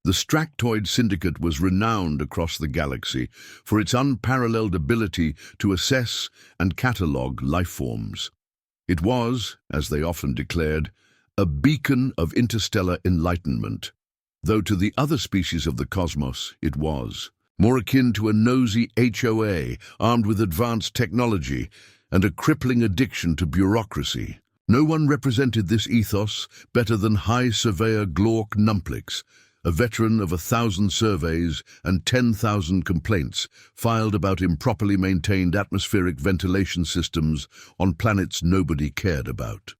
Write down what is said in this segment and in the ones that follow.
The Stractoid Syndicate was renowned across the galaxy for its unparalleled ability to assess and catalogue lifeforms. It was, as they often declared, a beacon of interstellar enlightenment, though to the other species of the cosmos it was more akin to a nosy HOA armed with advanced technology and a crippling addiction to bureaucracy. No one represented this ethos better than High Surveyor Glork Numplix, a veteran of 1,000 surveys and 10,000 complaints filed about improperly maintained atmospheric ventilation systems on planets nobody cared about.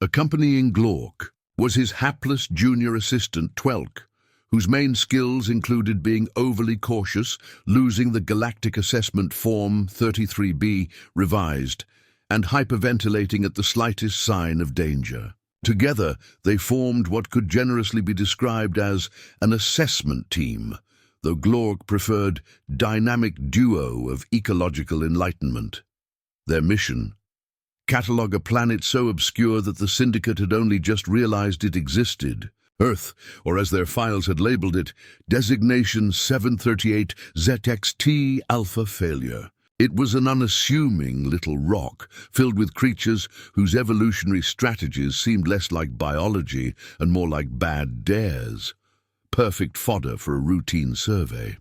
Accompanying Glork was his hapless junior assistant Twelk, whose main skills included being overly cautious, losing the Galactic Assessment Form 33B revised, and hyperventilating at the slightest sign of danger. Together, they formed what could generously be described as an assessment team, though Glork preferred dynamic duo of ecological enlightenment. Their mission: catalogue a planet so obscure that the Syndicate had only just realized it existed. Earth, or as their files had labeled it, designation 738 ZXT Alpha Failure. It was an unassuming little rock, filled with creatures whose evolutionary strategies seemed less like biology and more like bad dares. Perfect fodder for a routine survey.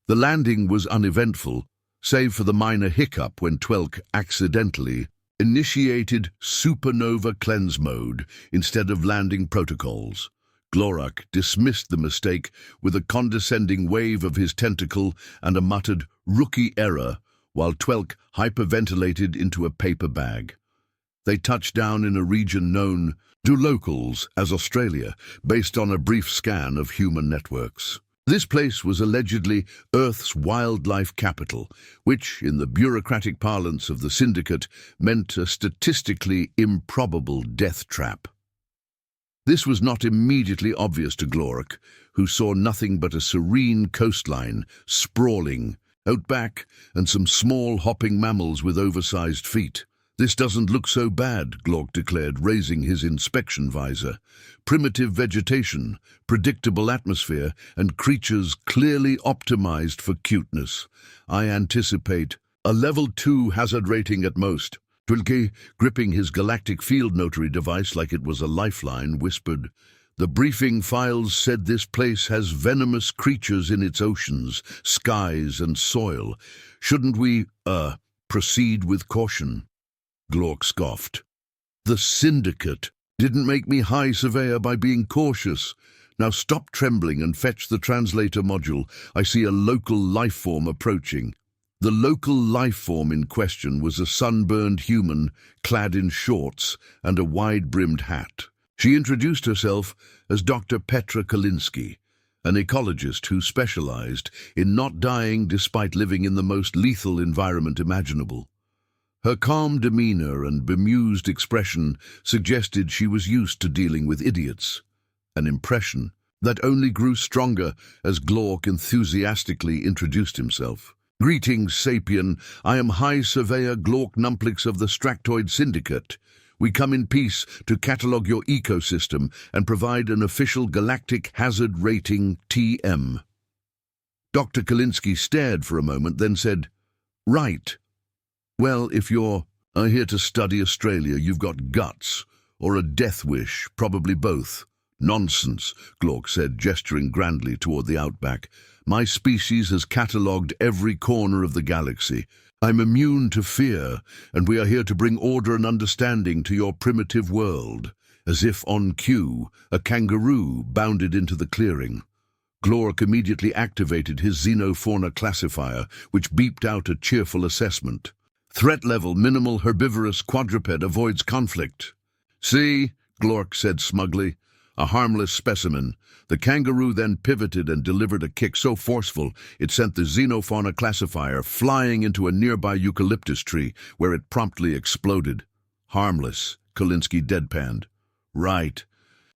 The landing was uneventful, save for the minor hiccup when Twelk accidentally initiated supernova cleanse mode instead of landing protocols. Glork dismissed the mistake with a condescending wave of his tentacle and a muttered rookie error, while Twelk hyperventilated into a paper bag. They touched down in a region known to locals as Australia, based on a brief scan of human networks. This place was allegedly Earth's wildlife capital, which, in the bureaucratic parlance of the Syndicate, meant a statistically improbable death trap. This was not immediately obvious to Glork, who saw nothing but a serene coastline, sprawling, outback, and some small hopping mammals with oversized feet. "This doesn't look so bad," Glork declared, raising his inspection visor. "Primitive vegetation, predictable atmosphere, and creatures clearly optimized for cuteness. I anticipate a level 2 hazard rating at most." Twilke, gripping his galactic field notary device like it was a lifeline, whispered, "The briefing files said this place has venomous creatures in its oceans, skies, and soil. Shouldn't we, proceed with caution?" Glork scoffed. "The Syndicate didn't make me High Surveyor by being cautious. Now stop trembling and fetch the translator module. I see a local life form approaching." The local life form in question was a sunburned human clad in shorts and a wide-brimmed hat. She introduced herself as Dr. Petra Kalinsky, an ecologist who specialized in not dying despite living in the most lethal environment imaginable. Her calm demeanor and bemused expression suggested she was used to dealing with idiots, an impression that only grew stronger as Glork enthusiastically introduced himself. "Greetings, Sapien. I am High Surveyor Glork Numplix of the Stractoid Syndicate. We come in peace to catalogue your ecosystem and provide an official galactic hazard rating TM." Dr. Kalinsky stared for a moment, then said, "Right. Well, if you're here to study Australia, you've got guts, or a death wish, probably both." "Nonsense," Glork said, gesturing grandly toward the outback. "My species has catalogued every corner of the galaxy. I'm immune to fear, and we are here to bring order and understanding to your primitive world." As if on cue, a kangaroo bounded into the clearing. Glork immediately activated his xenofauna classifier, which beeped out a cheerful assessment. "Threat level minimal herbivorous quadruped avoids conflict." "See," Glork said smugly, "a harmless specimen." The kangaroo then pivoted and delivered a kick so forceful it sent the xenofauna classifier flying into a nearby eucalyptus tree, where it promptly exploded. "Harmless," Kalinsky deadpanned. "Right.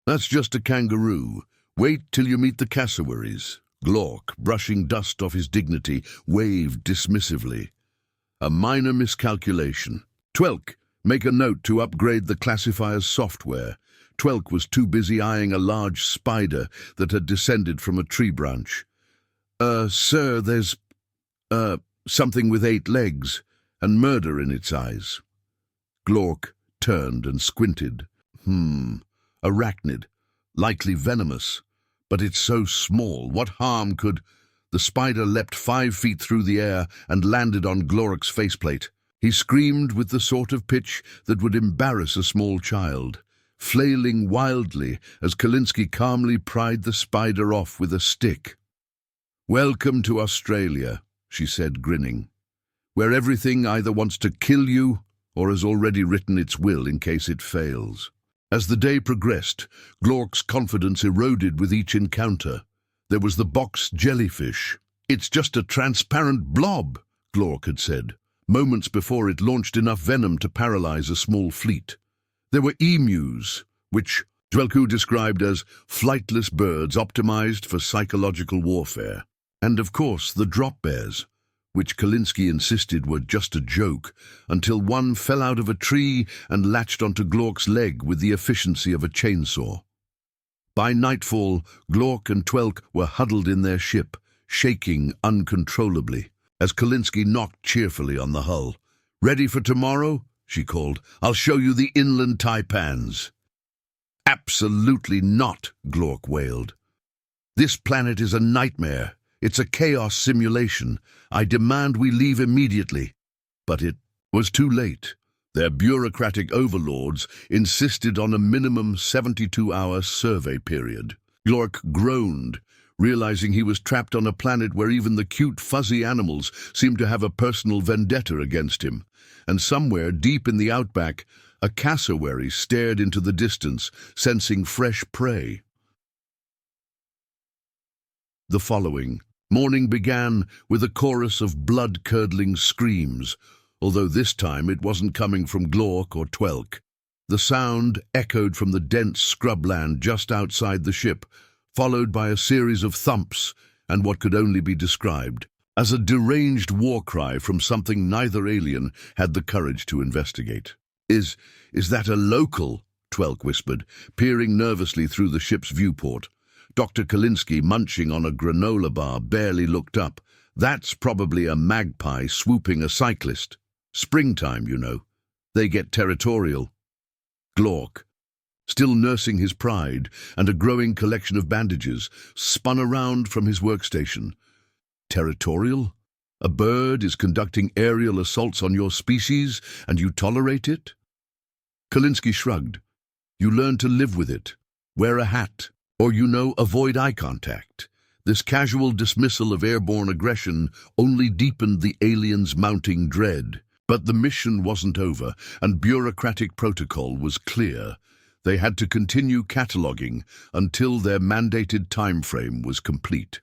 That's just a kangaroo. Wait till you meet the cassowaries." Glork, brushing dust off his dignity, waved dismissively. "A minor miscalculation. Twelk, make a note to upgrade the classifier's software. Twelk was too busy eyeing a large spider that had descended from a tree branch. Sir, there's, something with 8 legs and murder in its eyes." Glork turned and squinted. Arachnid, likely venomous. But it's so small, what harm could— The spider leapt 5 feet through the air and landed on Glork's faceplate. He screamed with the sort of pitch that would embarrass a small child, flailing wildly as Kalinsky calmly pried the spider off with a stick. "Welcome to Australia," she said, grinning, "where everything either wants to kill you or has already written its will in case it fails." As the day progressed, Glork's confidence eroded with each encounter. There was the box jellyfish. "It's just a transparent blob," Glork had said, moments before it launched enough venom to paralyze a small fleet. There were emus, which Dwelku described as flightless birds optimized for psychological warfare. And of course the drop bears, which Kalinsky insisted were just a joke, until one fell out of a tree and latched onto Glork's leg with the efficiency of a chainsaw. By nightfall, Glork and Twelk were huddled in their ship, shaking uncontrollably, as Kalinsky knocked cheerfully on the hull. "Ready for tomorrow?" she called. "I'll show you the inland taipans." "Absolutely not," Glork wailed. "This planet is a nightmare. It's a chaos simulation. I demand we leave immediately." But it was too late. Their bureaucratic overlords insisted on a minimum 72-hour survey period. Glork groaned, realizing he was trapped on a planet where even the cute, fuzzy animals seemed to have a personal vendetta against him. And somewhere deep in the outback, a cassowary stared into the distance, sensing fresh prey. The following morning began with a chorus of blood-curdling screams, although this time it wasn't coming from Glork or Twelk. The sound echoed from the dense scrubland just outside the ship, followed by a series of thumps and what could only be described as a deranged war cry from something neither alien had the courage to investigate. Is that a local?" Twelk whispered, peering nervously through the ship's viewport. Dr. Kalinsky, munching on a granola bar, barely looked up. "That's probably a magpie swooping a cyclist. Springtime, you know. They get territorial." Glork, still nursing his pride and a growing collection of bandages, spun around from his workstation. "Territorial? A bird is conducting aerial assaults on your species, and you tolerate it?" Kalinsky shrugged. "You learn to live with it. Wear a hat. Or, avoid eye contact." This casual dismissal of airborne aggression only deepened the aliens' mounting dread. But the mission wasn't over, and bureaucratic protocol was clear. They had to continue cataloging until their mandated time frame was complete.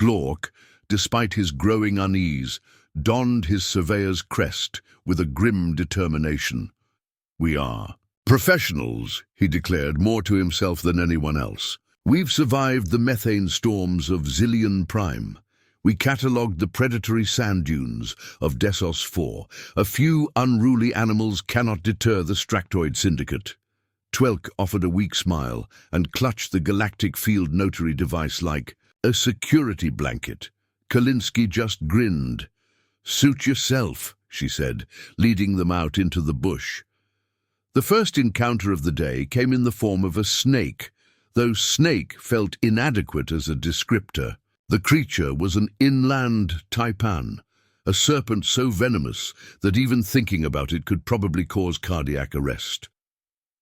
Glork, despite his growing unease, donned his surveyor's crest with a grim determination. "We are professionals," he declared, more to himself than anyone else. "We've survived the methane storms of Zillion Prime. We catalogued the predatory sand dunes of Desos 4. A few unruly animals cannot deter the Stractoid Syndicate." Twelk offered a weak smile and clutched the Galactic field notary device like a security blanket. Kalinsky just grinned. "Suit yourself," she said, leading them out into the bush. The first encounter of the day came in the form of a snake, though snake felt inadequate as a descriptor. The creature was an inland taipan, a serpent so venomous that even thinking about it could probably cause cardiac arrest.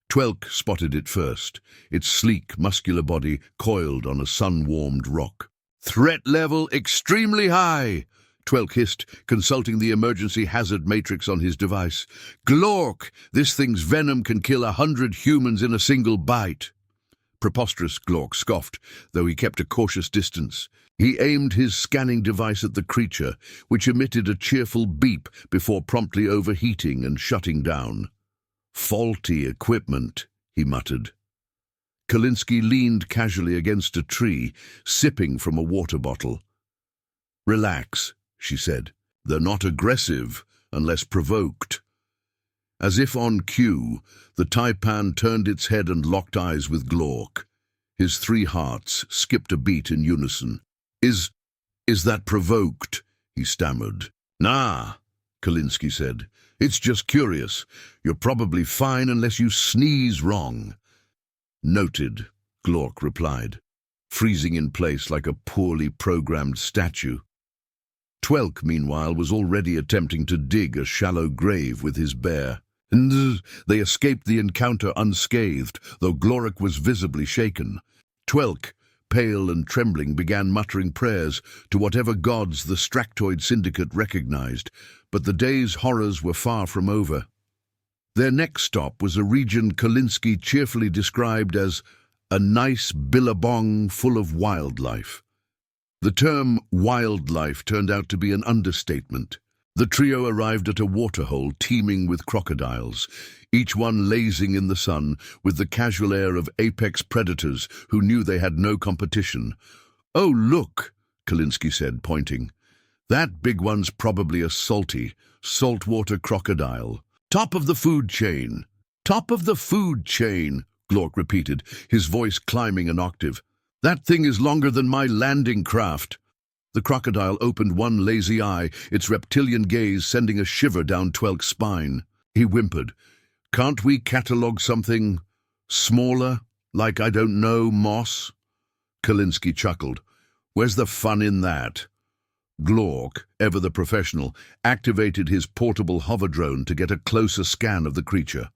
Twelk spotted it first, its sleek, muscular body coiled on a sun-warmed rock. "Threat level extremely high," Twelk hissed, consulting the emergency hazard matrix on his device. "Glork, this thing's venom can kill 100 humans in a single bite." "Preposterous," Glork scoffed, though he kept a cautious distance. He aimed his scanning device at the creature, which emitted a cheerful beep before promptly overheating and shutting down. "Faulty equipment," he muttered. Kalinsky leaned casually against a tree, sipping from a water bottle. "Relax," she said. "They're not aggressive unless provoked." As if on cue, the taipan turned its head and locked eyes with Glork. His 3 hearts skipped a beat in unison. Is that provoked?" he stammered. "Nah," Kalinsky said. "It's just curious. You're probably fine unless you sneeze wrong." "Noted," Glork replied, freezing in place like a poorly programmed statue. Twelk, meanwhile, was already attempting to dig a shallow grave with his bear. And they escaped the encounter unscathed, though Glork was visibly shaken. Twelk, pale and trembling, began muttering prayers to whatever gods the Stractoid Syndicate recognized, but the day's horrors were far from over. Their next stop was a region Kalinsky cheerfully described as a nice billabong full of wildlife. The term wildlife turned out to be an understatement. The trio arrived at a waterhole teeming with crocodiles, each one lazing in the sun with the casual air of apex predators who knew they had no competition. "Oh, look," Kalinsky said, pointing. "That big one's probably a saltwater crocodile. Top of the food chain." "Top of the food chain," Glork repeated, his voice climbing an octave. "That thing is longer than my landing craft." The crocodile opened one lazy eye, its reptilian gaze sending a shiver down Twelk's spine. He whimpered, "Can't we catalogue something smaller, like, I don't know, moss?" Kalinsky chuckled. "Where's the fun in that?" Glork, ever the professional, activated his portable hover drone to get a closer scan of the creature.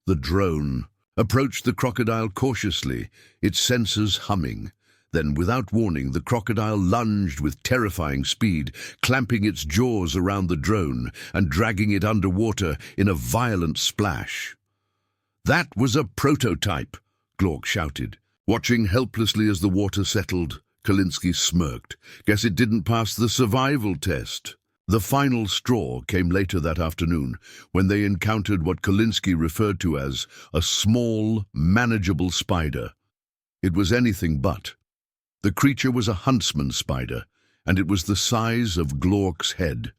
The drone approached the crocodile cautiously, its sensors humming. Then, without warning, the crocodile lunged with terrifying speed, clamping its jaws around the drone and dragging it underwater in a violent splash. "That was a prototype," Glork shouted. Watching helplessly as the water settled, Kalinsky smirked. "Guess it didn't pass the survival test." The final straw came later that afternoon, when they encountered what Kalinsky referred to as a small, manageable spider. It was anything but. The creature was a huntsman spider, and it was the size of Glork's head.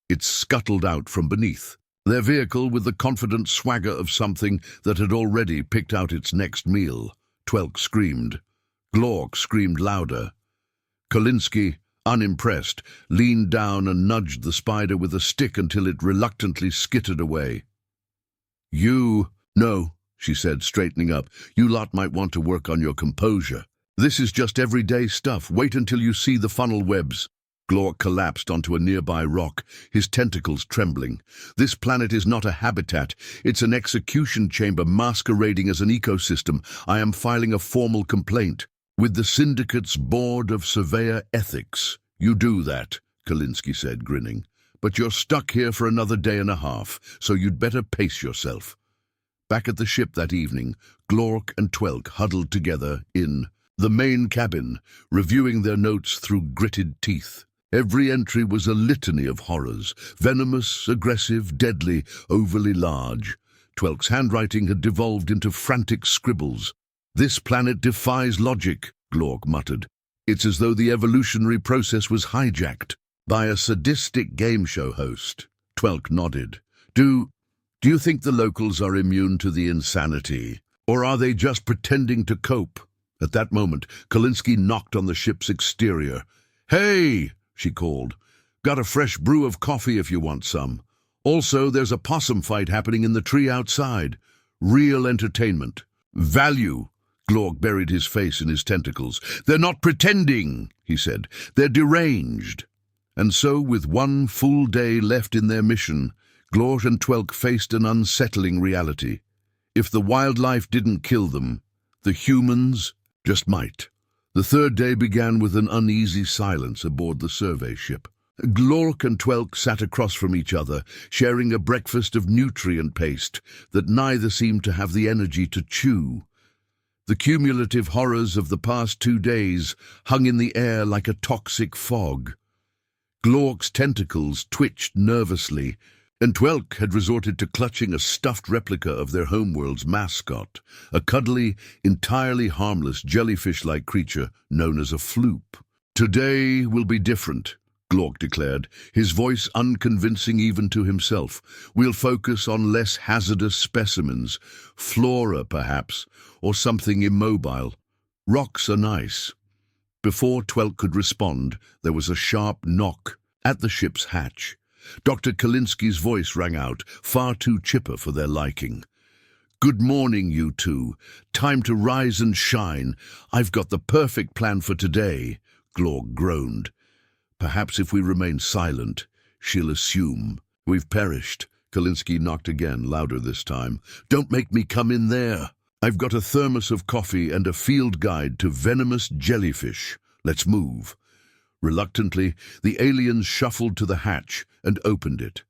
It scuttled out from beneath, their vehicle with the confident swagger of something that had already picked out its next meal. Twelk screamed. Glork screamed louder. Kalinsky, unimpressed, leaned down and nudged the spider with a stick until it reluctantly skittered away. "No," she said, straightening up. "You lot might want to work on your composure. This is just everyday stuff. Wait until you see the funnel webs." Glork collapsed onto a nearby rock, his tentacles trembling. "This planet is not a habitat. It's an execution chamber masquerading as an ecosystem. I am filing a formal complaint with the Syndicate's Board of Surveyor Ethics." "You do that," Kalinsky said, grinning. "But you're stuck here for another day and a half, so you'd better pace yourself." Back at the ship that evening, Glork and Twelk huddled together in the main cabin, reviewing their notes through gritted teeth. Every entry was a litany of horrors, venomous, aggressive, deadly, overly large. Twelk's handwriting had devolved into frantic scribbles. "This planet defies logic," Glork muttered. "It's as though the evolutionary process was hijacked by a sadistic game show host." Twelk nodded. Do you think the locals are immune to the insanity? Or are they just pretending to cope?" At that moment, Kalinsky knocked on the ship's exterior. "Hey!" she called. "Got a fresh brew of coffee if you want some. Also, there's a possum fight happening in the tree outside. Real entertainment. Value." Glork buried his face in his tentacles. "They're not pretending," he said. "They're deranged." And so, with one full day left in their mission, Glork and Twelk faced an unsettling reality. If the wildlife didn't kill them, the humans just might. The third day began with an uneasy silence aboard the survey ship. Glork and Twelk sat across from each other, sharing a breakfast of nutrient paste that neither seemed to have the energy to chew. The cumulative horrors of the past 2 days hung in the air like a toxic fog. Glork's tentacles twitched nervously, and Twelk had resorted to clutching a stuffed replica of their homeworld's mascot, a cuddly, entirely harmless jellyfish-like creature known as a floop. "Today will be different," Glork declared, his voice unconvincing even to himself. We'll focus on less hazardous specimens, flora perhaps, or something immobile. Rocks are nice. Before Twelk could respond, there was a sharp knock at the ship's hatch. Dr. Kalinsky's voice rang out, far too chipper for their liking. "Good morning, you two. Time to rise and shine. I've got the perfect plan for today," Glork groaned. "Perhaps if we remain silent, she'll assume we've perished." Kalinsky knocked again, louder this time. "Don't make me come in there. I've got a thermos of coffee and a field guide to venomous jellyfish. Let's move." Reluctantly, the aliens shuffled to the hatch and opened it.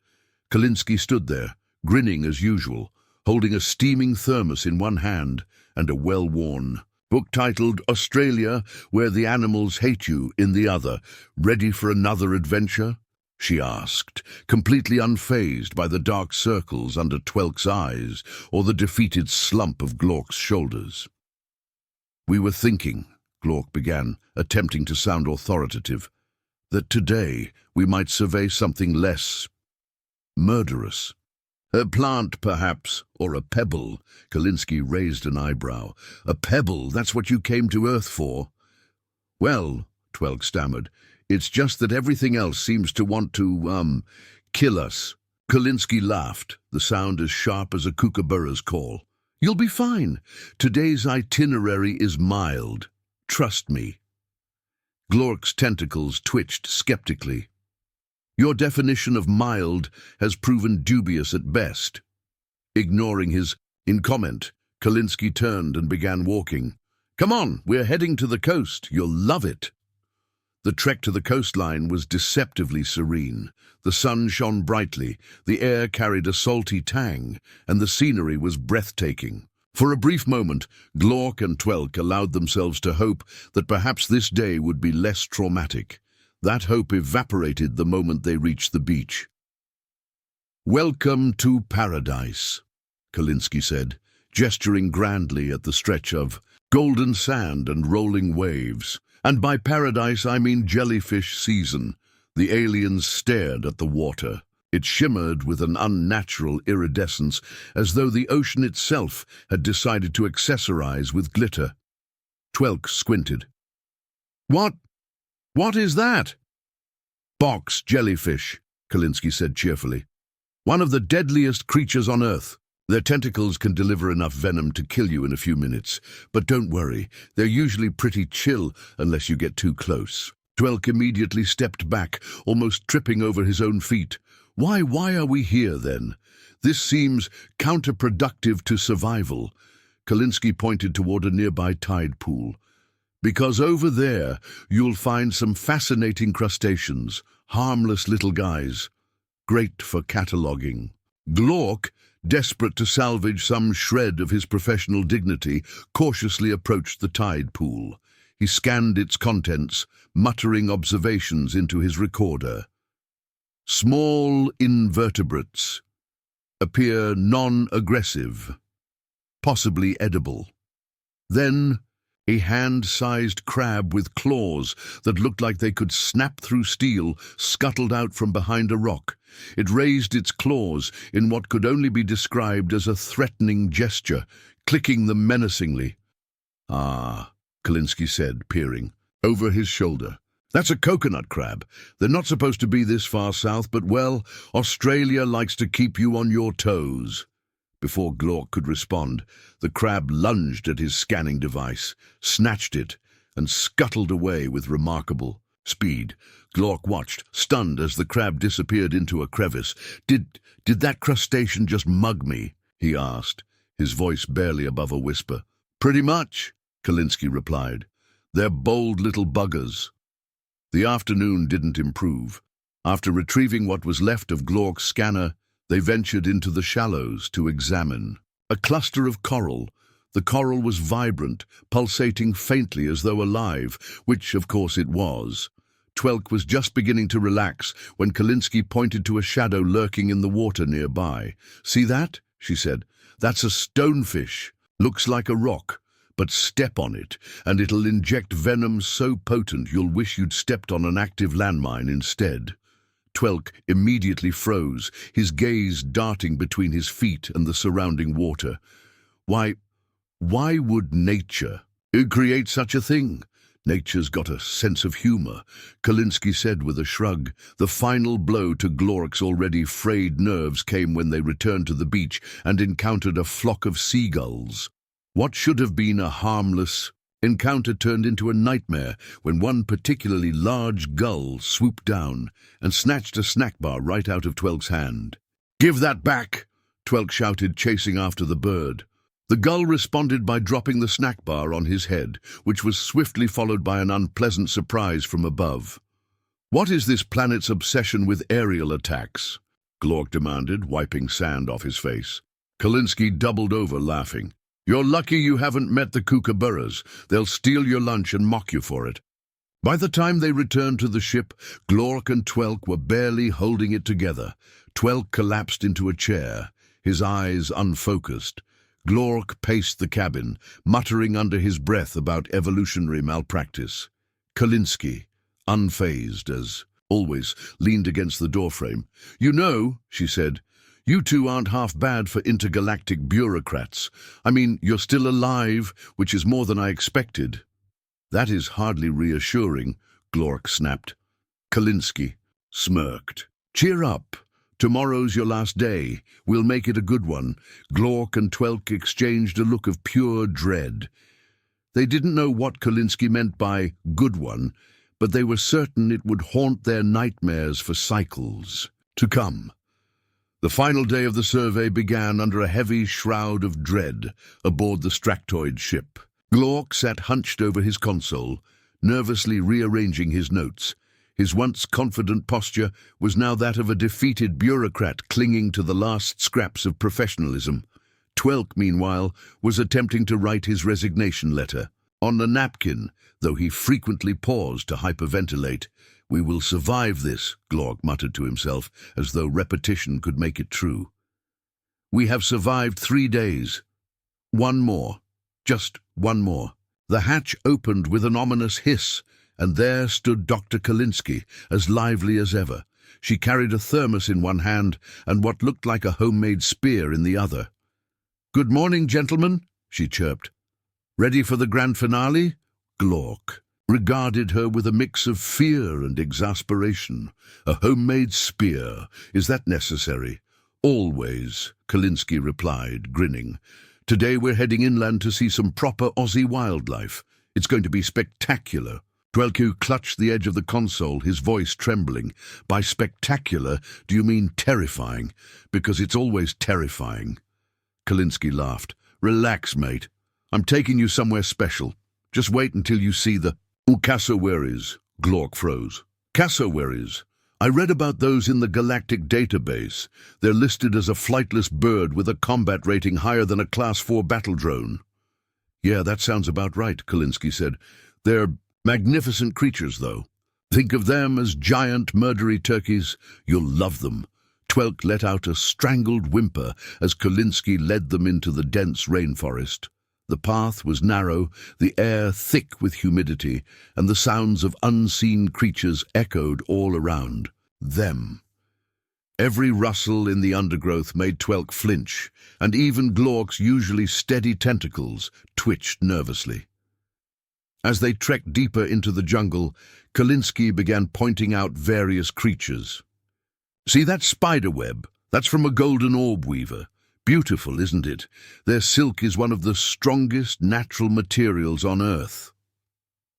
Kalinsky stood there, grinning as usual, holding a steaming thermos in one hand and a well-worn book titled "Australia, Where the Animals Hate You" in the other. "Ready for another adventure?" she asked, completely unfazed by the dark circles under Twelk's eyes or the defeated slump of Glork's shoulders. "We were thinking," Glork began, attempting to sound authoritative, "that today we might survey something less murderous. A plant, perhaps, or a pebble." Kalinsky raised an eyebrow. "A pebble, that's what you came to Earth for?" "Well," Twelk stammered, "it's just that everything else seems to want to, kill us." Kalinsky laughed, the sound as sharp as a kookaburra's call. "You'll be fine. Today's itinerary is mild. Trust me." Glork's tentacles twitched skeptically. "Your definition of mild has proven dubious at best." Ignoring his comment, Kalinsky turned and began walking. "Come on, we're heading to the coast. You'll love it." The trek to the coastline was deceptively serene. The sun shone brightly, the air carried a salty tang, and the scenery was breathtaking. For a brief moment, Glork and Twelk allowed themselves to hope that perhaps this day would be less traumatic. That hope evaporated the moment they reached the beach. "Welcome to paradise," Kalinsky said, gesturing grandly at the stretch of golden sand and rolling waves. "And by paradise I mean jellyfish season." The aliens stared at the water. It shimmered with an unnatural iridescence, as though the ocean itself had decided to accessorize with glitter. Twelk squinted. What is that?" "Box jellyfish," Kalinsky said cheerfully. "One of the deadliest creatures on Earth. Their tentacles can deliver enough venom to kill you in a few minutes. But don't worry, they're usually pretty chill unless you get too close." Twelk immediately stepped back, almost tripping over his own feet. Why are we here, then? This seems counterproductive to survival." Kalinsky pointed toward a nearby tide pool. "Because over there you'll find some fascinating crustaceans, harmless little guys. Great for cataloguing." Glork, desperate to salvage some shred of his professional dignity, cautiously approached the tide pool. He scanned its contents, muttering observations into his recorder. "Small invertebrates. Appear non-aggressive. Possibly edible." Then, a hand-sized crab with claws that looked like they could snap through steel scuttled out from behind a rock. It raised its claws in what could only be described as a threatening gesture, clicking them menacingly. "Ah," Kalinsky said, peering over his shoulder. "That's a coconut crab. They're not supposed to be this far south, but, well, Australia likes to keep you on your toes." Before Glork could respond, the crab lunged at his scanning device, snatched it, and scuttled away with remarkable speed. Glork watched, stunned, as the crab disappeared into a crevice. Did that crustacean just mug me?" he asked, his voice barely above a whisper. "Pretty much," Kalinsky replied. "They're bold little buggers." The afternoon didn't improve. After retrieving what was left of Glork's scanner, they ventured into the shallows to examine. A cluster of coral. The coral was vibrant, pulsating faintly as though alive, which, of course, it was. Twelk was just beginning to relax when Kalinsky pointed to a shadow lurking in the water nearby. "See that?" she said. "That's a stonefish. Looks like a rock, but step on it, and it'll inject venom so potent you'll wish you'd stepped on an active landmine instead. Twelk immediately froze, his gaze darting between his feet and the surrounding water. Why would nature create such a thing? Nature's got a sense of humor, Kalinsky said with a shrug. The final blow to Glork's already frayed nerves came when they returned to the beach and encountered a flock of seagulls. What should have been a harmless encounter turned into a nightmare when one particularly large gull swooped down and snatched a snack bar right out of Twelk's hand. "Give that back!" Twelk shouted, chasing after the bird. The gull responded by dropping the snack bar on his head, which was swiftly followed by an unpleasant surprise from above. "What is this planet's obsession with aerial attacks?" Glork demanded, wiping sand off his face. Kalinsky doubled over, laughing. "You're lucky you haven't met the kookaburras. They'll steal your lunch and mock you for it." By the time they returned to the ship, Glork and Twelk were barely holding it together. Twelk collapsed into a chair, his eyes unfocused. Glork paced the cabin, muttering under his breath about evolutionary malpractice. Kalinsky, unfazed as always, leaned against the doorframe. "You know," she said, "you two aren't half bad for intergalactic bureaucrats. I mean, you're still alive, which is more than I expected." "That is hardly reassuring," Glork snapped. Kalinsky smirked. "Cheer up. Tomorrow's your last day. We'll make it a good one." Glork and Twelk exchanged a look of pure dread. They didn't know what Kalinsky meant by good one, but they were certain it would haunt their nightmares for cycles to come. The final day of the survey began under a heavy shroud of dread aboard the Stractoid ship. Glork sat hunched over his console, nervously rearranging his notes. His once confident posture was now that of a defeated bureaucrat clinging to the last scraps of professionalism. Twelk, meanwhile, was attempting to write his resignation letter. On the napkin, though he frequently paused to hyperventilate. "We will survive this," Glork muttered to himself, as though repetition could make it true. "We have survived 3 days. One more. Just one more." The hatch opened with an ominous hiss, and there stood Dr. Kalinsky, as lively as ever. She carried a thermos in one hand and what looked like a homemade spear in the other. "Good morning, gentlemen," she chirped. "Ready for the grand finale?" Glork regarded her with a mix of fear and exasperation. "A homemade spear, is that necessary?" "Always," Kalinsky replied, grinning. "Today we're heading inland to see some proper Aussie wildlife. It's going to be spectacular." Twelku clutched the edge of the console, his voice trembling. "By spectacular, do you mean terrifying? Because it's always terrifying." Kalinsky laughed. "Relax, mate. I'm taking you somewhere special. Just wait until you see the cassowaries." Glork froze. "Cassowaries? I read about those in the Galactic database. They're listed as a flightless bird with a combat rating higher than a Class 4 battle drone." "Yeah, that sounds about right," Kalinsky said. "They're magnificent creatures, though. Think of them as giant murdery turkeys. You'll love them." Twelk let out a strangled whimper as Kalinsky led them into the dense rainforest. The path was narrow, the air thick with humidity, and the sounds of unseen creatures echoed all around them. Every rustle in the undergrowth made Twelk flinch, and even Glork's usually steady tentacles twitched nervously. As they trekked deeper into the jungle, Kalinsky began pointing out various creatures. "See that spider web? That's from a golden orb weaver. Beautiful, isn't it? Their silk is one of the strongest natural materials on Earth."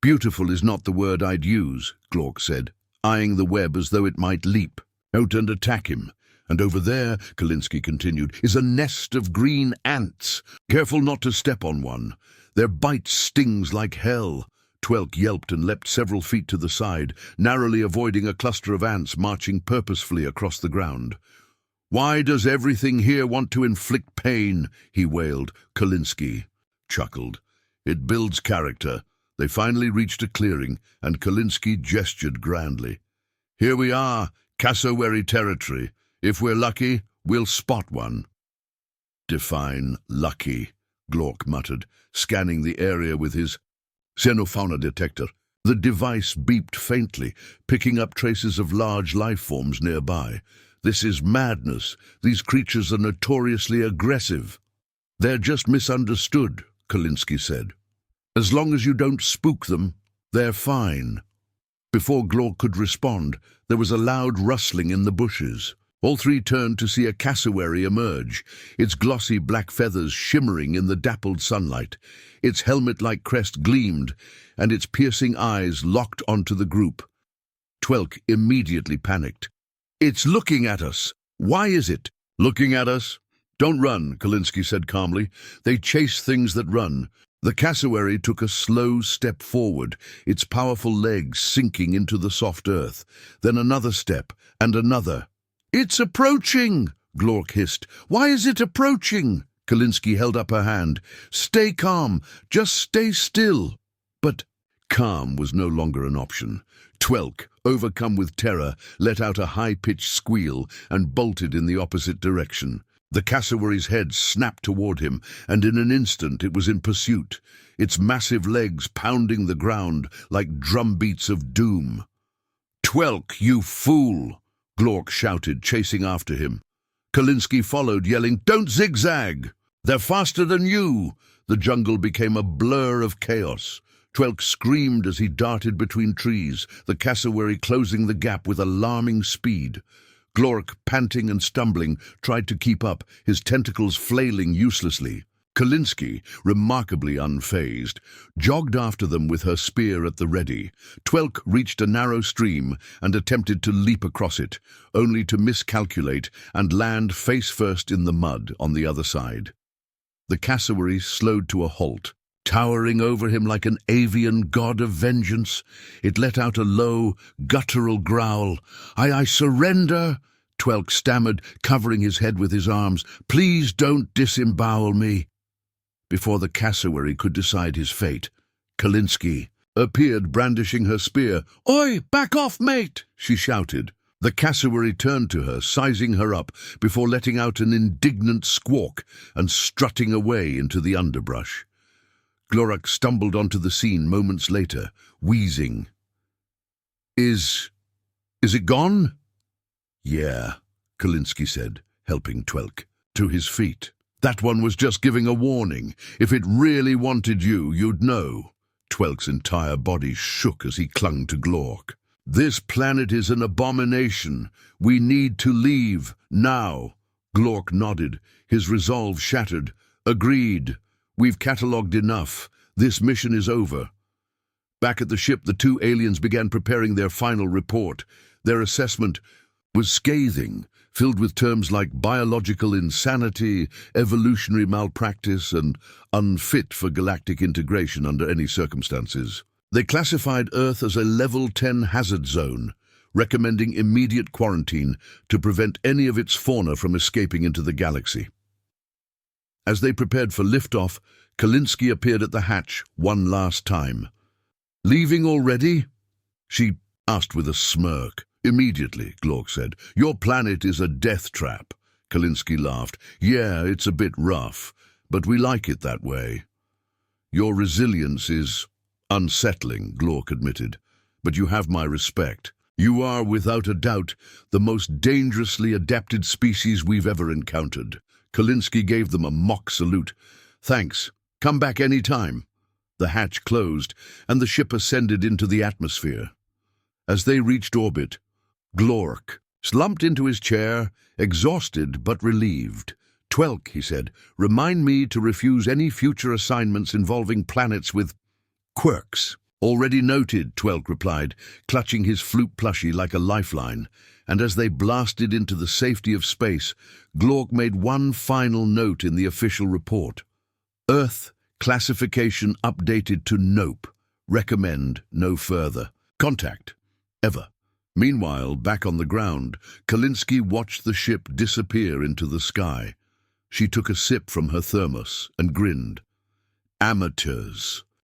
"Beautiful is not the word I'd use," Glork said, eyeing the web as though it might leap out and attack him. "And over there," Kalinsky continued, "is a nest of green ants. Careful not to step on one. Their bite stings like hell." Twelk yelped and leapt several feet to the side, narrowly avoiding a cluster of ants marching purposefully across the ground. "Why does everything here want to inflict pain?" he wailed. Kalinsky chuckled. "It builds character." They finally reached a clearing, and Kalinsky gestured grandly. "Here we are, cassowary territory. If we're lucky, we'll spot one." "Define lucky," Glork muttered, scanning the area with his xenofauna detector. The device beeped faintly, picking up traces of large life forms nearby. This is madness. These creatures are notoriously aggressive. They're just misunderstood, Kalinsky said. As long as you don't spook them, they're fine. Before Glork could respond, there was a loud rustling in the bushes. All three turned to see a cassowary emerge, its glossy black feathers shimmering in the dappled sunlight. Its helmet-like crest gleamed, and its piercing eyes locked onto the group. Twelk immediately panicked. "It's looking at us. Why is it?" "Looking at us? Don't run," Kalinsky said calmly. "They chase things that run." The cassowary took a slow step forward, its powerful legs sinking into the soft earth. Then another step, and another. "It's approaching!" Glork hissed. "Why is it approaching?" Kalinsky held up her hand. "Stay calm. Just stay still." But calm was no longer an option. Twelk, overcome with terror, let out a high-pitched squeal and bolted in the opposite direction. The cassowary's head snapped toward him, and in an instant it was in pursuit, its massive legs pounding the ground like drumbeats of doom. "Twelk, you fool!" Glork shouted, chasing after him. Kalinsky followed, yelling, "Don't zigzag! They're faster than you!" The jungle became a blur of chaos. Twelk screamed as he darted between trees, the cassowary closing the gap with alarming speed. Glork, panting and stumbling, tried to keep up, his tentacles flailing uselessly. Kalinsky, remarkably unfazed, jogged after them with her spear at the ready. Twelk reached a narrow stream and attempted to leap across it, only to miscalculate and land face first in the mud on the other side. The cassowary slowed to a halt. Towering over him like an avian god of vengeance, it let out a low, guttural growl. I surrender," Twelk stammered, covering his head with his arms. "Please don't disembowel me." Before the cassowary could decide his fate, Kalinsky appeared, brandishing her spear. "Oi, back off, mate!" she shouted. The cassowary turned to her, sizing her up, before letting out an indignant squawk and strutting away into the underbrush. Glork stumbled onto the scene moments later, wheezing. Is it gone?" "Yeah," Kalinsky said, helping Twelk to his feet. "That one was just giving a warning. If it really wanted you, you'd know." Twelk's entire body shook as he clung to Glork. "This planet is an abomination. We need to leave, now." Glork nodded, his resolve shattered. "Agreed. We've catalogued enough. This mission is over." Back at the ship, the two aliens began preparing their final report. Their assessment was scathing, filled with terms like biological insanity, evolutionary malpractice, and unfit for galactic integration under any circumstances. They classified Earth as a Level 10 hazard zone, recommending immediate quarantine to prevent any of its fauna from escaping into the galaxy. As they prepared for liftoff, Kalinsky appeared at the hatch one last time. "Leaving already?" she asked with a smirk. "Immediately," Glork said. "Your planet is a death trap." Kalinsky laughed. "Yeah, it's a bit rough, but we like it that way." "Your resilience is unsettling," Glork admitted, "but you have my respect. You are, without a doubt, the most dangerously adapted species we've ever encountered." Kalinsky gave them a mock salute. "Thanks. Come back any time." The hatch closed, and the ship ascended into the atmosphere. As they reached orbit, Glork slumped into his chair, exhausted but relieved. "Twelk," he said, "remind me to refuse any future assignments involving planets with quirks." "Already noted," Twelk replied, clutching his flute plushie like a lifeline. And as they blasted into the safety of space, Glork made one final note in the official report. "Earth classification updated to Nope. Recommend no further. Contact. Ever." Meanwhile, back on the ground, Kalinsky watched the ship disappear into the sky. She took a sip from her thermos and grinned. "Amateurs."